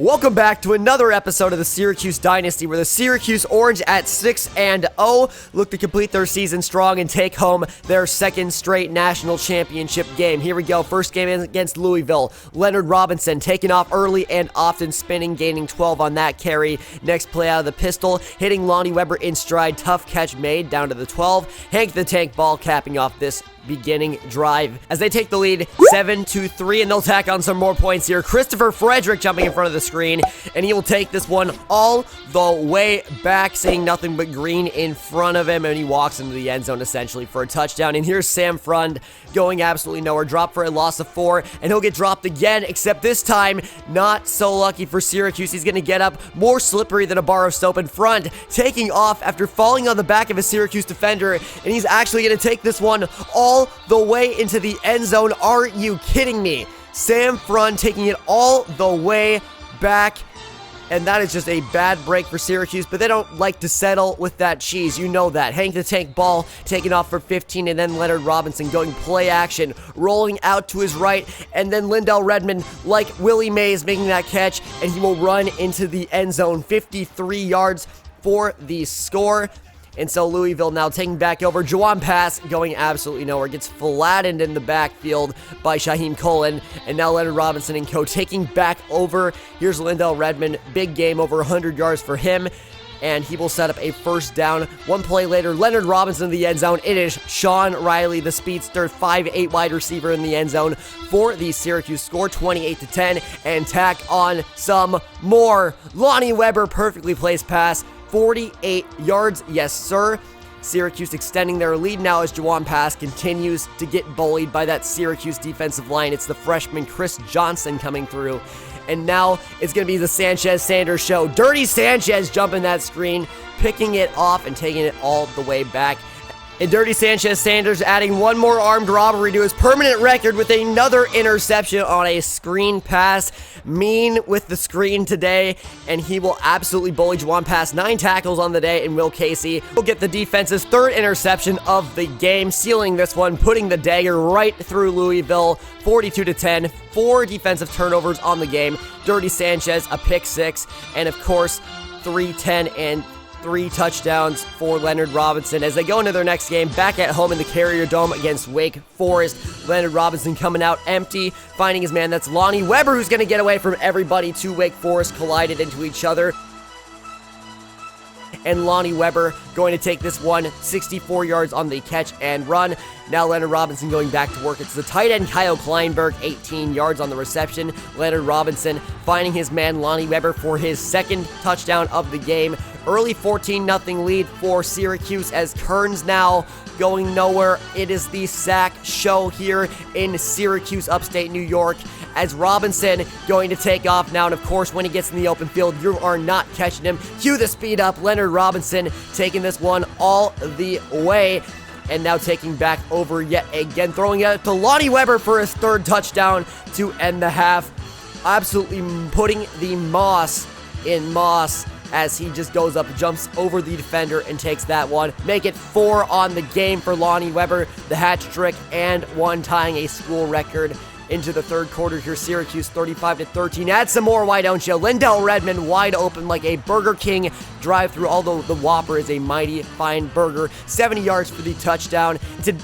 Welcome back to another episode of the Syracuse Dynasty, where the Syracuse Orange at 6-0 look to complete their season strong and take home their second straight national championship game. Here we go. First game against Louisville. Leonard Robinson taking off early and often spinning, gaining 12 on that carry. Next play out of the pistol, hitting Lonnie Weber in stride. Tough catch made down to the 12. Hank the Tank Ball capping off this beginning drive as they take the lead 7-3, and they'll tack on some more points here. Christopher Frederick jumping in front of the screen, and he will take this one all the way back, seeing nothing but green in front of him, and he walks into the end zone essentially for a touchdown. And here's Sam Frund going absolutely nowhere, drop for a loss of 4, and he'll get dropped again, except this time not so lucky for Syracuse. He's going to get up, more slippery than a bar of soap, and Frund taking off after falling on the back of a Syracuse defender, and he's actually going to take this one all the way into the end zone. Are you kidding me? Sam Frund taking it all the way back, and that is just a bad break for Syracuse, but they don't like to settle with that cheese. You know that. Hank the Tank Ball taking off for 15, and then Leonard Robinson going play action, rolling out to his right, and then Lindell Redmond, like Willie Mays, making that catch, and he will run into the end zone. 53 yards for the score. And so Louisville now taking back over. Juwan Pass going absolutely nowhere. Gets flattened in the backfield by Shaheem Colin. And now Leonard Robinson and co. taking back over. Here's Lindell Redmond. Big game, over 100 yards for him. And he will set up a first down. One play later, Leonard Robinson in the end zone. It is Sean Riley, the speedster, 5'8" wide receiver in the end zone for the Syracuse score, 28-10. And tack on some more. Lonnie Weber, perfectly placed pass. 48 yards, yes sir. Syracuse extending their lead now as Juwan Pass continues to get bullied by that Syracuse defensive line. It's the freshman Chris Johnson coming through. And now it's going to be the Sanchez-Sanders show. Dirty Sanchez jumping that screen, picking it off and taking it all the way back. And Dirty Sanchez-Sanders adding one more armed robbery to his permanent record with another interception on a screen pass. Mean with the screen today, and he will absolutely bully Juwan Pass. 9 tackles on the day, and Will Casey will get the defense's third interception of the game, sealing this one, putting the dagger right through Louisville. 42-10, 4 defensive turnovers on the game. Dirty Sanchez, a pick 6, and of course, 3-10 and 3 touchdowns for Leonard Robinson as they go into their next game back at home in the Carrier Dome against Wake Forest. Leonard Robinson coming out empty, finding his man. That's Lonnie Weber, who's going to get away from everybody. 2 Wake Forest collided into each other. And Lonnie Weber going to take this one, 64 yards on the catch and run. Now Leonard Robinson going back to work. It's the tight end Kyle Kleinberg, 18 yards on the reception. Leonard Robinson finding his man Lonnie Weber for his second touchdown of the game. Early 14-0 lead for Syracuse as Kearns now going nowhere. It is the sack show here in Syracuse, upstate New York, as Robinson going to take off now. And of course, when he gets in the open field, you are not catching him. Cue the speed up. Leonard Robinson taking this one all the way. And now taking back over yet again, throwing it to Lonnie Weber for his third touchdown to end the half. Absolutely putting the moss in moss as he just goes up, jumps over the defender, and takes that one. Make it 4 on the game for Lonnie Weber, the hat trick, and one tying a school record into the third quarter here. Syracuse 35-13. Add some more, why don't you? Lindell Redmond wide open like a Burger King drive-through, although the Whopper is a mighty fine burger. 70 yards for the touchdown.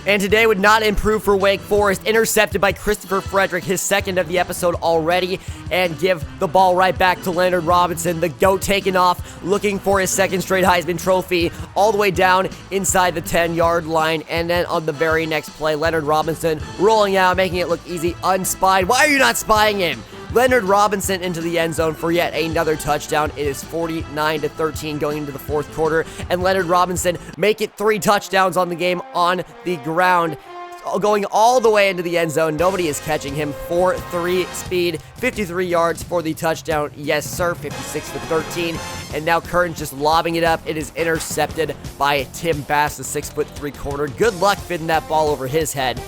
And today would not improve for Wake Forest. Intercepted by Christopher Frederick, his second of the episode already, and give the ball right back to Leonard Robinson. The GOAT taking off, looking for his second straight Heisman Trophy, all the way down inside the 10-yard line. And then on the very next play, Leonard Robinson rolling out, making it look easy, unspied. Why are you not spying him? Leonard Robinson into the end zone for yet another touchdown. It is 49-13 going into the fourth quarter, and Leonard Robinson make it 3 touchdowns on the game on the ground, going all the way into the end zone. Nobody is catching him. 4.3 speed, 53 yards for the touchdown. Yes, sir, 56-13. And now Kearns just lobbing it up. It is intercepted by Tim Bass, the 6'3" corner. Good luck fitting that ball over his head.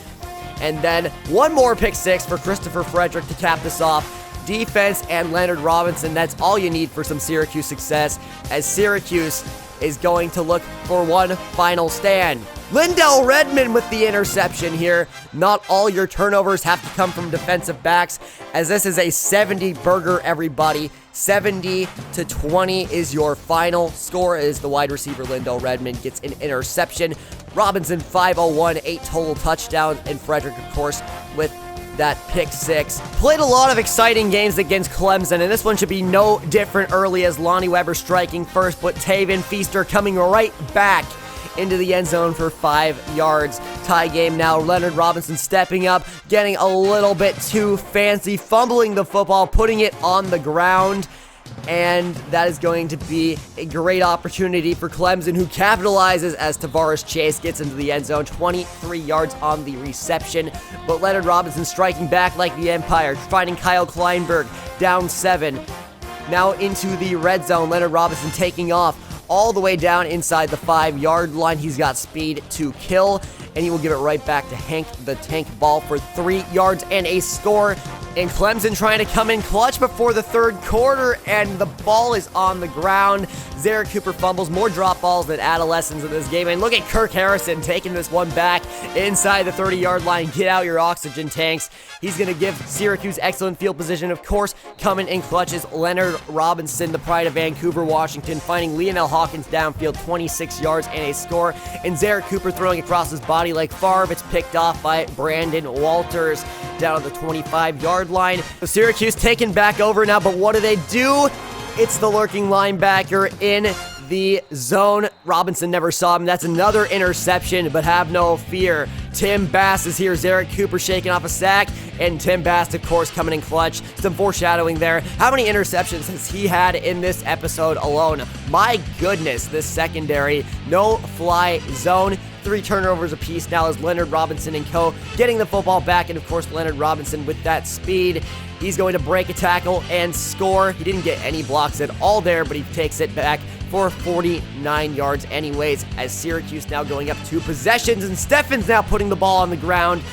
And then one more pick 6 for Christopher Frederick to cap this off. Defense and Leonard Robinson, that's all you need for some Syracuse success, as Syracuse is going to look for one final stand. Lindell Redmond with the interception here. Not all your turnovers have to come from defensive backs, as this is a 70 burger, everybody. 70-20 is your final score, as the wide receiver Lindell Redmond gets an interception. Robinson 501, 8 total touchdowns, and Frederick, of course, with that pick 6. Played a lot of exciting games against Clemson, and this one should be no different early, as Lonnie Weber striking first, but Taven Feaster coming right back into the end zone for 5 yards. Tie game now. Leonard Robinson stepping up, getting a little bit too fancy, fumbling the football, putting it on the ground. And that is going to be a great opportunity for Clemson, who capitalizes as Tavares Chase gets into the end zone, 23 yards on the reception. But Leonard Robinson striking back like the Empire, finding Kyle Kleinberg down 7. Now into the red zone. Leonard Robinson taking off all the way down inside the 5-yard line. He's got speed to kill, and he will give it right back to Hank the Tank Ball for 3 yards and a score. And Clemson trying to come in clutch before the third quarter, and the ball is on the ground. Zarek Cooper fumbles, more drop balls than adolescents in this game. And look at Kirk Harrison taking this one back inside the 30-yard line. Get out your oxygen tanks. He's going to give Syracuse excellent field position. Of course, coming in clutch is Leonard Robinson, the pride of Vancouver, Washington, finding Leonel Hawkins downfield, 26 yards and a score. And Zarek Cooper throwing across his body like Favre. It's picked off by Brandon Walters down at the 25-yard line. So Syracuse taken back over now, but what do? It's the lurking linebacker in the zone. Robinson never saw him. That's another interception, but have no fear. Tim Bass is here. Zarek Cooper shaking off a sack, and Tim Bass, of course, coming in clutch. Some foreshadowing there. How many interceptions has he had in this episode alone? My goodness, this secondary. No fly zone. 3 turnovers apiece now as Leonard Robinson and co. getting the football back, and of course Leonard Robinson with that speed. He's going to break a tackle and score. He didn't get any blocks at all there, but he takes it back for 49 yards anyways, as Syracuse now going up 2 possessions, and Steffen's now putting the ball on the ground.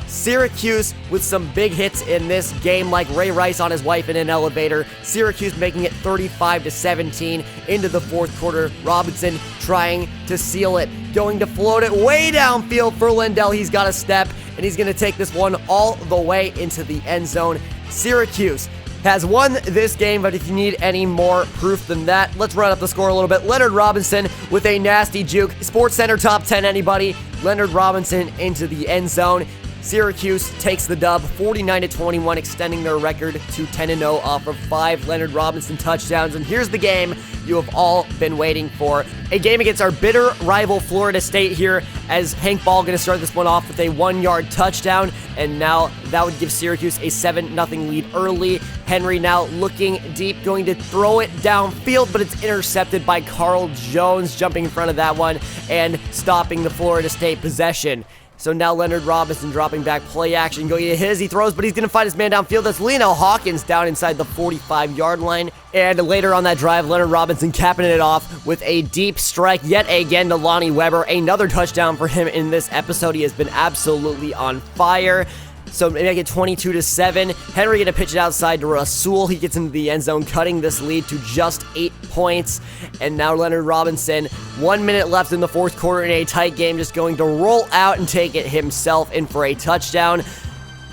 Syracuse with some big hits in this game, like Ray Rice on his wife in an elevator. Syracuse making it 35-17 into the fourth quarter. Robinson trying to seal it, going to float it way downfield for Lindell. He's got a step, and he's going to take this one all the way into the end zone. Syracuse has won this game, but if you need any more proof than that, let's run up the score a little bit. Leonard Robinson with a nasty juke. Sports Center top 10 anybody. Leonard Robinson into the end zone. Syracuse takes the dub, 49-21, extending their record to 10-0 off of 5 Leonard Robinson touchdowns. And here's the game you have all been waiting for. A game against our bitter rival Florida State here, as Hank Ball going to start this one off with a 1-yard touchdown. And now that would give Syracuse a 7-0 lead early. Henry now looking deep, going to throw it downfield, but it's intercepted by Carl Jones, jumping in front of that one and stopping the Florida State possession. So now Leonard Robinson dropping back, play action, going to his, he throws, but he's going to find his man downfield. That's Leonel Hawkins down inside the 45-yard line. And later on that drive, Leonard Robinson capping it off with a deep strike yet again to Lonnie Weber. Another touchdown for him in this episode. He has been absolutely on fire. So make it 22-7. Henry going to pitch it outside to Rasul. He gets into the end zone, cutting this lead to just 8 points. And now Leonard Robinson, 1 minute left in the fourth quarter in a tight game, just going to roll out and take it himself in for a touchdown.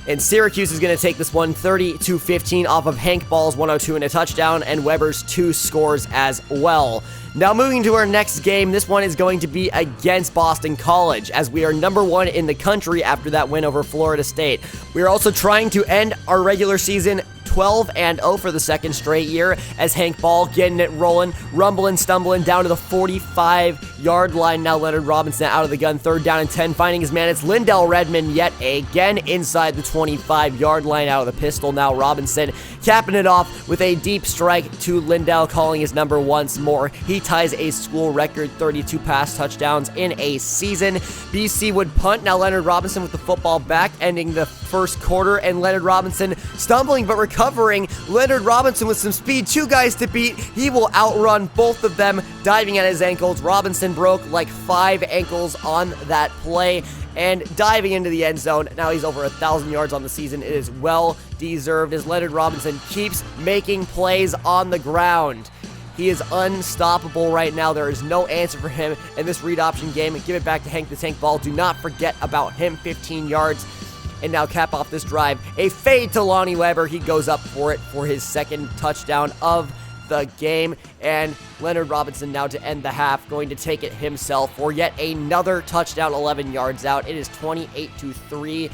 And Syracuse is going to take this one 30-15 off of Hank Ball's 102 and a touchdown, and Weber's 2 scores as well. Now moving to our next game, this one is going to be against Boston College, as we are number 1 in the country after that win over Florida State. We are also trying to end our regular season 12-0 for the second straight year, as Hank Ball getting it rolling, rumbling, stumbling down to the 45-yard line. Now Leonard Robinson out of the gun, 3rd down and 10, finding his man. It's Lindell Redmond yet again inside the 25-yard line out of the pistol. Now Robinson capping it off with a deep strike to Lindell, calling his number once more. He ties a school record 32 pass touchdowns in a season. BC would punt. Now Leonard Robinson with the football back, ending the first quarter, and Leonard Robinson stumbling but recovering. Leonard Robinson with some speed, 2 guys to beat. He will outrun both of them, diving at his ankles. Robinson broke like 5 ankles on that play and diving into the end zone. Now he's over 1,000 yards on the season. It is well deserved, as Leonard Robinson keeps making plays on the ground. He is unstoppable right now. There is no answer for him in this read option game. Give it back to Hank the Tank Ball. Do not forget about him. 15 yards. and now cap off this drive. A fade to Lonnie Weber. He goes up for it for his second touchdown of the game, and Leonard Robinson now to end the half, going to take it himself for yet another touchdown, 11 yards out. It is 28-3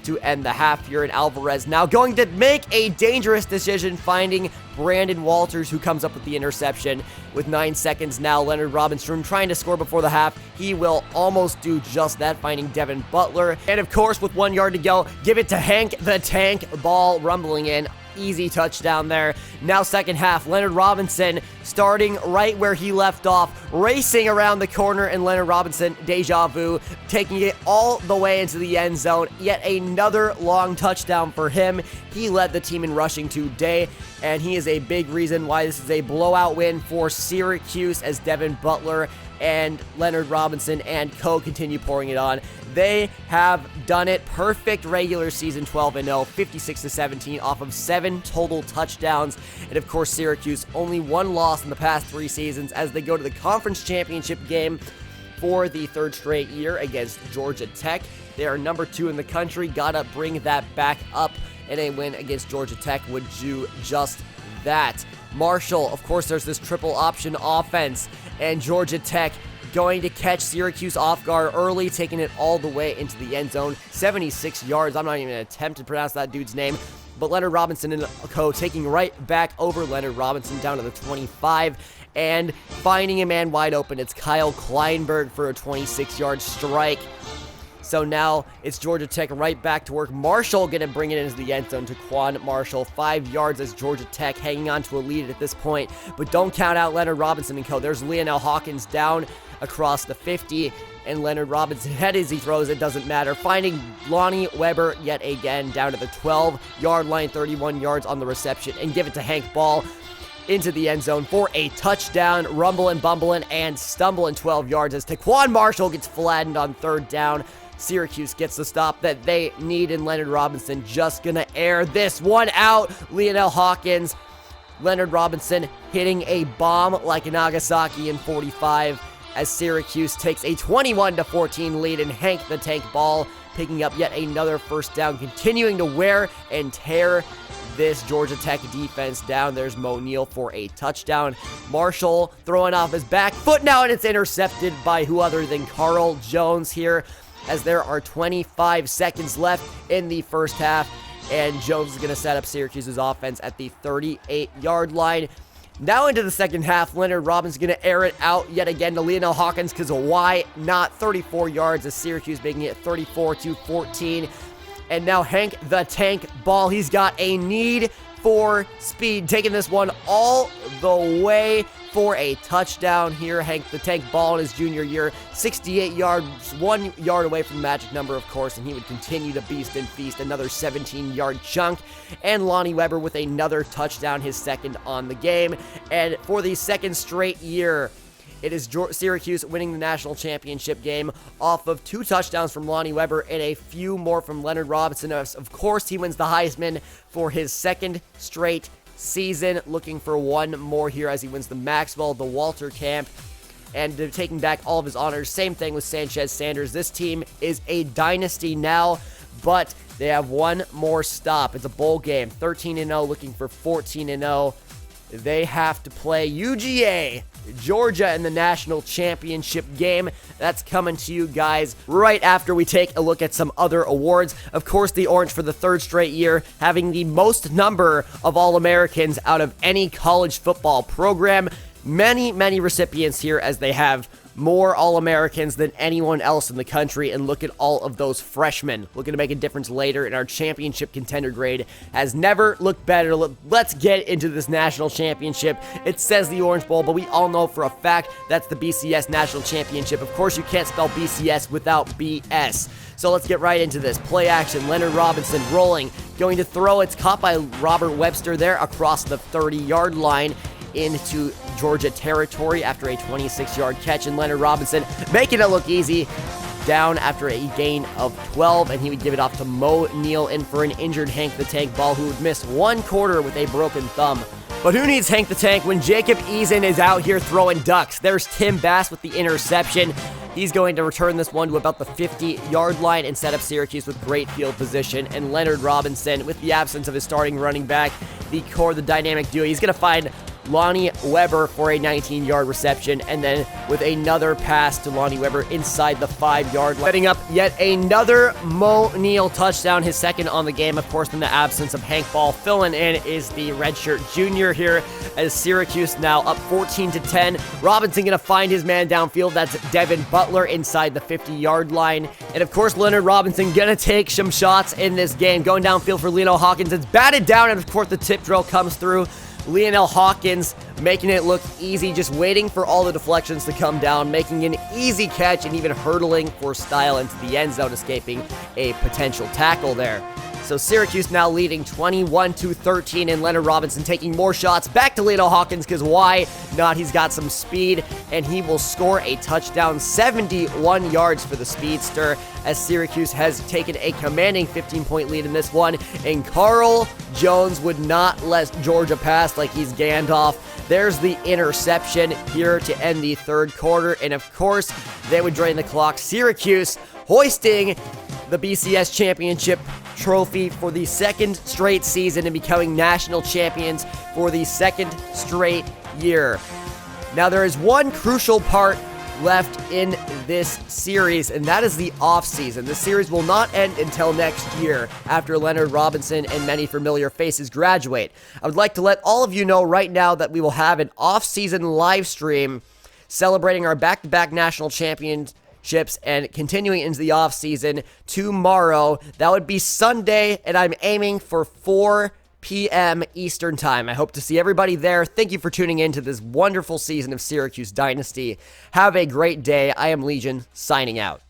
to end the half here, and Alvarez now going to make a dangerous decision, finding Brandon Walters, who comes up with the interception. With 9 seconds now, Leonard Robinson trying to score before the half. He will almost do just that, finding Devin Butler. And of course, with 1 yard to go, give it to Hank the Tank Ball, rumbling in. Easy touchdown there. Now second half, Leonard Robinson starting right where he left off, racing around the corner, and Leonard Robinson, deja vu, taking it all the way into the end zone. Yet another long touchdown for him. He led the team in rushing today, and he is a big reason why this is a blowout win for Syracuse, as Devin Butler and Leonard Robinson and co continue pouring it on. They have done it. Perfect regular season, 12-0, 56-17 off of 7 total touchdowns. And of course, Syracuse only 1 loss in the past 3 seasons as they go to the conference championship game for the 3rd straight year against Georgia Tech. They are number 2 in the country. Gotta bring that back up, and a win against Georgia Tech would do just that. Marshall, of course, there's this triple option offense, and Georgia Tech going to catch Syracuse off guard early, taking it all the way into the end zone. 76 yards. I'm not even going to attempt to pronounce that dude's name. But Leonard Robinson and co taking right back over Leonard Robinson down to the 25 and finding a man wide open. It's Kyle Kleinberg for a 26-yard strike. So now it's Georgia Tech right back to work. Marshall going to bring it into the end zone to Quan Marshall. 5 yards as Georgia Tech hanging on to a lead at this point. But don't count out Leonard Robinson and co. There's Leonel Hawkins down across the 50. And Leonard Robinson, head as he throws, it doesn't matter. Finding Lonnie Weber yet again down to the 12-yard line, 31 yards on the reception. And give it to Hank Ball into the end zone for a touchdown. Rumbling, bumbling, and stumbling 12 yards as Taquan Marshall gets flattened on 3rd down. Syracuse gets the stop that they need, and Leonard Robinson just gonna air this one out. Leonel Hawkins, Leonard Robinson hitting a bomb like a Nagasaki in 45 as Syracuse takes a 21-14 lead, and Hank the Tank Ball picking up yet another first down, continuing to wear and tear this Georgia Tech defense down. There's Mo Neal for a touchdown. Marshall throwing off his back foot now, and it's intercepted by who other than Carl Jones here, as there are 25 seconds left in the first half, and Jones is going to set up Syracuse's offense at the 38-yard line. Now into the second half, Leonard Robinson going to air it out yet again to Leonel Hawkins, because why not? 34 yards as Syracuse making it 34-14. And now Hank the Tank Ball, he's got a need for speed, taking this one all the way for a touchdown here. Hank the Tank Ball in his junior year, 68 yards, 1 yard away from the magic number, of course, and he would continue to beast and feast. Another 17-yard chunk, and Lonnie Weber with another touchdown, his second on the game. And for the 2nd straight year, it is Syracuse winning the national championship game off of 2 touchdowns from Lonnie Weber and a few more from Leonard Robinson. Of course, he wins the Heisman for his 2nd straight season, looking for 1 more here as he wins the Maxwell, the Walter Camp, and taking back all of his honors. Same thing with Sanchez Sanders. This team is a dynasty now, but they have 1 more stop. It's a bowl game, 13-0, looking for 14-0. They have to play UGA, Georgia, in the national championship game. That's coming to you guys right after we take a look at some other awards. Of course, the Orange for the 3rd straight year, having the most number of All-Americans out of any college football program. Many recipients here, as they have more All-Americans than anyone else in the country. And look at all of those freshmen looking to make a difference later, in our championship contender grade has never looked better. Let's get into this national championship. It says the Orange Bowl, but we all know for a fact that's the BCS National Championship. Of course, you can't spell BCS without BS. So let's get right into this. Play action, Leonard Robinson rolling, going to throw. It's caught by Robert Webster there across the 30-yard line into Georgia territory after a 26-yard catch, and Leonard Robinson making it look easy, down after a gain of 12, and he would give it off to Mo Neal in for an injured Hank the Tank Ball, who would miss 1 quarter with a broken thumb. But who needs Hank the Tank when Jacob Eason is out here throwing ducks? There's Tim Bass with the interception. He's going to return this one to about the 50-yard line and set up Syracuse with great field position. And Leonard Robinson, with the absence of his starting running back, the core, the dynamic duo, he's going to find Lonnie Weber for a 19-yard reception, and then with another pass to Lonnie Weber inside the 5-yard line, setting up yet another Mo Neal touchdown, his second on the game, of course, in the absence of Hank Ball. Filling in is the redshirt junior here, as Syracuse now up 14-10. Robinson gonna find his man downfield. That's Devin Butler inside the 50-yard line, and of course, Leonard Robinson gonna take some shots in this game, going downfield for Lionel Hawkins. It's batted down, and of course, the tip drill comes through. Lionel Hawkins making it look easy, just waiting for all the deflections to come down, making an easy catch, and even hurdling for style into the end zone, escaping a potential tackle there. So Syracuse now leading 21-13, and Leonard Robinson taking more shots. Back to Lionel Hawkins, because why not? He's got some speed, and he will score a touchdown, 71 yards for the speedster, as Syracuse has taken a commanding 15-point lead in this one, and Carl Jones would not let Georgia pass like he's Gandalf. There's the interception here to end the third quarter, and of course, they would drain the clock. Syracuse hoisting the BCS championship trophy for the second straight season and becoming national champions for the second straight year. Now, there is one crucial part left in this series, and that is the offseason. The series will not end until next year, after Leonard Robinson and many familiar faces graduate. I would like to let all of you know right now that we will have an off-season live stream celebrating our back-to-back national championships and continuing into the offseason tomorrow. That would be Sunday, and I'm aiming for 4 p.m. Eastern Time. I hope to see everybody there. Thank you for tuning in to this wonderful season of Syracuse Dynasty. Have a great day. I am Legion, signing out.